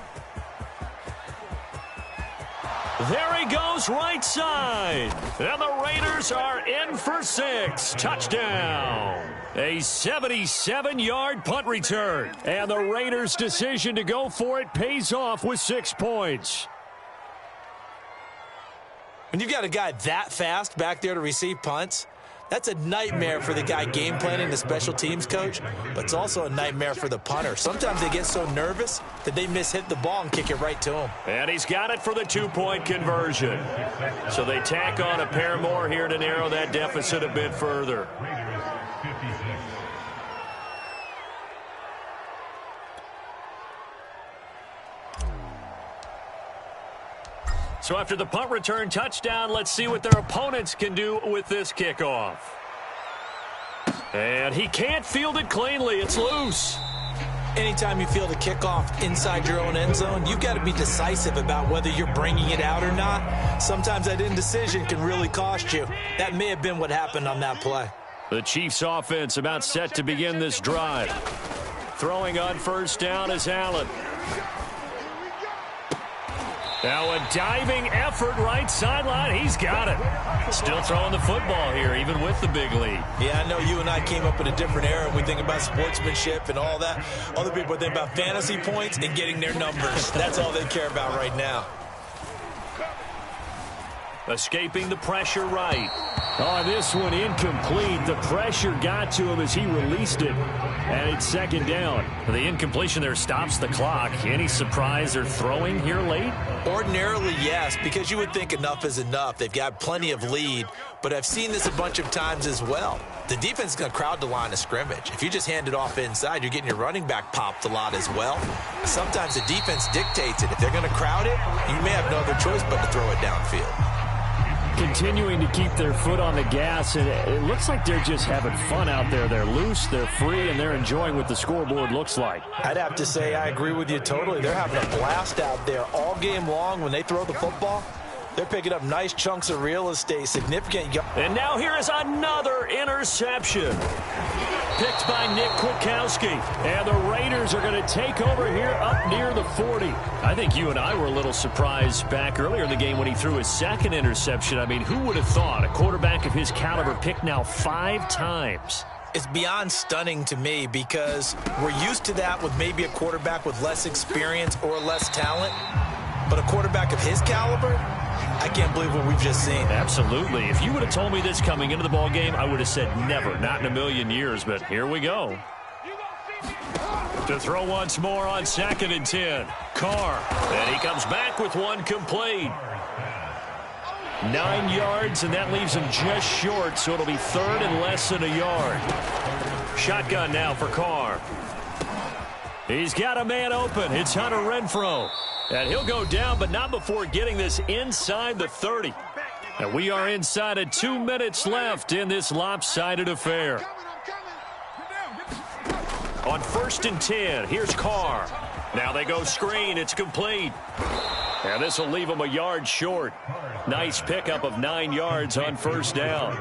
There he goes, right side. And the Raiders are in for 6. Touchdown. A 77-yard punt return. And the Raiders' decision to go for it pays off with 6 points. When you've got a guy that fast back there to receive punts, that's a nightmare for the guy game planning, the special teams coach, but it's also a nightmare for the punter. Sometimes they get so nervous that they mishit the ball and kick it right to him. And he's got it for the 2-point conversion. So they tack on a pair more here to narrow that deficit a bit further. So after the punt return touchdown, let's see what their opponents can do with this kickoff. And he can't field it cleanly. It's loose. Anytime you feel the kickoff inside your own end zone, you've got to be decisive about whether you're bringing it out or not. Sometimes that indecision can really cost you. That may have been what happened on that play. The Chiefs offense about set to begin this drive. Throwing on first down is Allen. Now a diving effort right sideline. He's got it. Still throwing the football here, even with the big lead. Yeah, I know you and I came up in a different era, and we think about sportsmanship and all that. Other people think about fantasy points and getting their numbers. That's all they care about right now. Escaping the pressure right. Oh, this one incomplete. The pressure got to him as he released it. And it's second down. The incompletion there stops the clock. Any surprise they're throwing here late? Ordinarily, yes, because you would think enough is enough. They've got plenty of lead, but I've seen this a bunch of times as well. The defense is going to crowd the line of scrimmage. If you just hand it off inside, you're getting your running back popped a lot as well. Sometimes the defense dictates it. If they're going to crowd it, you may have no other choice but to throw it downfield. Continuing to keep their foot on the gas, and it looks like they're just having fun out there. They're loose, they're free, and they're enjoying what the scoreboard looks like. I'd have to say I agree with you totally. They're having a blast out there all game long when they throw the football. They're picking up nice chunks of real estate, significant. And now here is another interception. Picked by Nick Kwiatkowski. And the Raiders are going to take over here up near the 40. I think you and I were a little surprised back earlier in the game when he threw his second interception. I mean, who would have thought a quarterback of his caliber picked now 5 times? It's beyond stunning to me because we're used to that with maybe a quarterback with less experience or less talent. But a quarterback of his caliber, I can't believe what we've just seen. Absolutely. If you would have told me this coming into the ball game, I would have said never, not in a million years. But here we go. To throw once more on 2nd and 10. Carr. And he comes back with one complete. 9 yards, and that leaves him just short, so it'll be 3rd and less than a yard. Shotgun now for Carr. He's got a man open. It's Hunter Renfrow. And he'll go down, but not before getting this inside the 30. And we are inside of 2 minutes left in this lopsided affair. On 1st and 10, here's Carr. Now they go screen. It's complete. And this will leave him a yard short. Nice pickup of 9 yards on first down.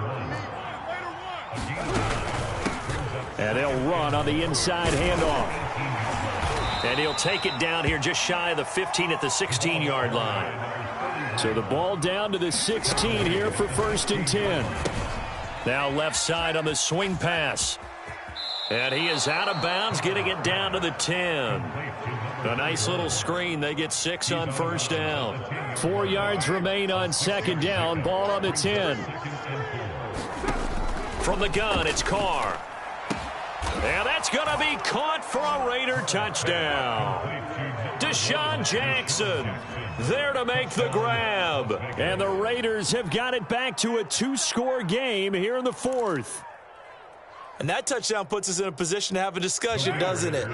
And they'll run on the inside handoff. And he'll take it down here just shy of the 15 at the 16-yard line. So the ball down to the 16 here for 1st and 10. Now left side on the swing pass. And he is out of bounds, getting it down to the 10. A nice little screen. They get 6 on first down. 4 yards remain on 2nd down. Ball on the 10. From the gun, it's Carr. And that's going to be caught for a Raider touchdown. Deshaun Jackson there to make the grab. And the Raiders have got it back to a 2-score game here in the 4th. And that touchdown puts us in a position to have a discussion, doesn't it?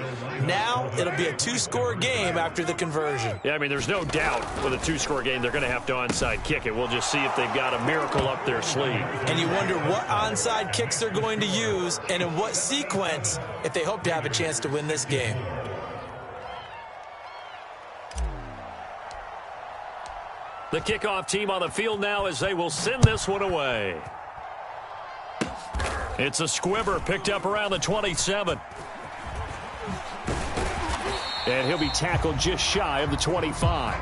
Now it'll be a 2-score game after the conversion. Yeah, I mean, there's no doubt with a 2-score game they're going to have to onside kick it. We'll just see if they've got a miracle up their sleeve. And you wonder what onside kicks they're going to use and in what sequence if they hope to have a chance to win this game. The kickoff team on the field now as they will send this one away. It's a squibber picked up around the 27. And he'll be tackled just shy of the 25.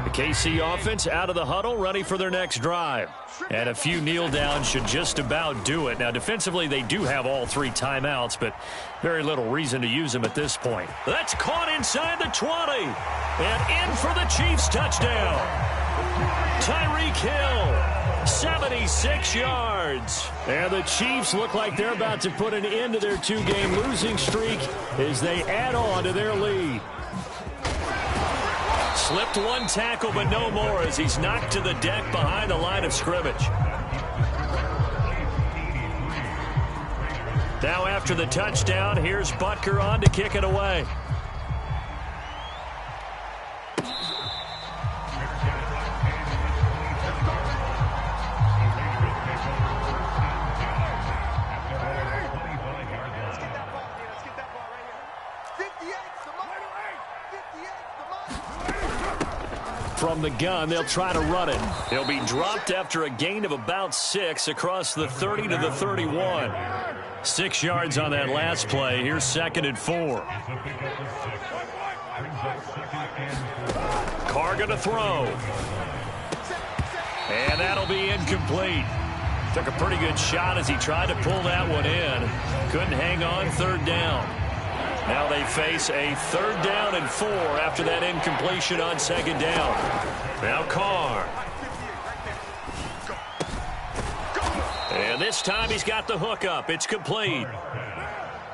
The KC offense out of the huddle, ready for their next drive. And a few kneel downs should just about do it. Now, defensively, they do have all 3 timeouts, but very little reason to use them at this point. That's caught inside the 20. And in for the Chiefs touchdown. Tyreek Hill, 76 yards. And the Chiefs look like they're about to put an end to their 2-game losing streak as they add on to their lead. Slipped one tackle, but no more as he's knocked to the deck behind the line of scrimmage. Now after the touchdown, here's Butker on to kick it away. from the gun. They'll try to run it. He'll be dropped after a gain of about 6 across the 30 to the 31. 6 yards on that last play. Here's 2nd and 4. Carr going to throw. And that'll be incomplete. Took a pretty good shot as he tried to pull that one in. Couldn't hang on, 3rd down. Now they face a 3rd down and 4 after that incompletion on 2nd down. Now Carr. And this time he's got the hook up. It's complete.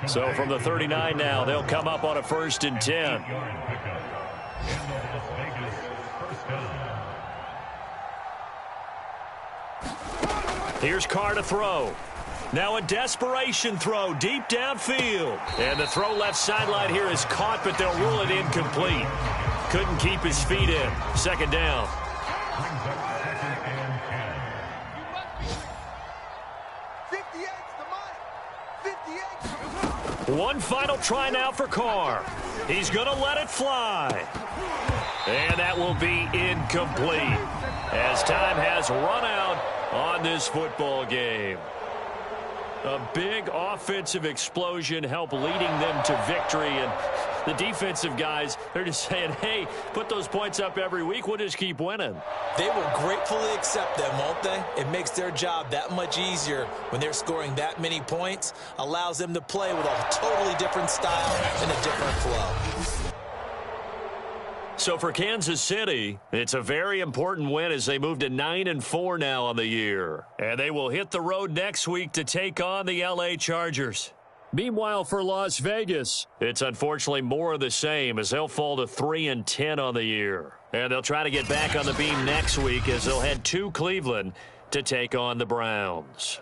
So from the 39 now, they'll come up on a 1st and 10. Here's Carr to throw. Now a desperation throw deep downfield. And the throw left sideline here is caught, but they'll rule it incomplete. Couldn't keep his feet in. 2nd down. One final try now for Carr. He's going to let it fly. And that will be incomplete as time has run out on this football game. A big offensive explosion helped leading them to victory. And the defensive guys, they're just saying, hey, put those points up every week. We'll just keep winning. They will gratefully accept them, won't they? It makes their job that much easier when they're scoring that many points. Allows them to play with a totally different style and a different flow. So for Kansas City, it's a very important win as they move to 9-4 now on the year. And they will hit the road next week to take on the L.A. Chargers. Meanwhile, for Las Vegas, it's unfortunately more of the same as they'll fall to 3-10 on the year. And they'll try to get back on the beam next week as they'll head to Cleveland to take on the Browns.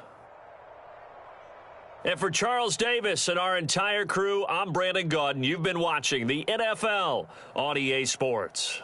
And for Charles Davis and our entire crew, I'm Brandon Gaudin. You've been watching the NFL on EA Sports.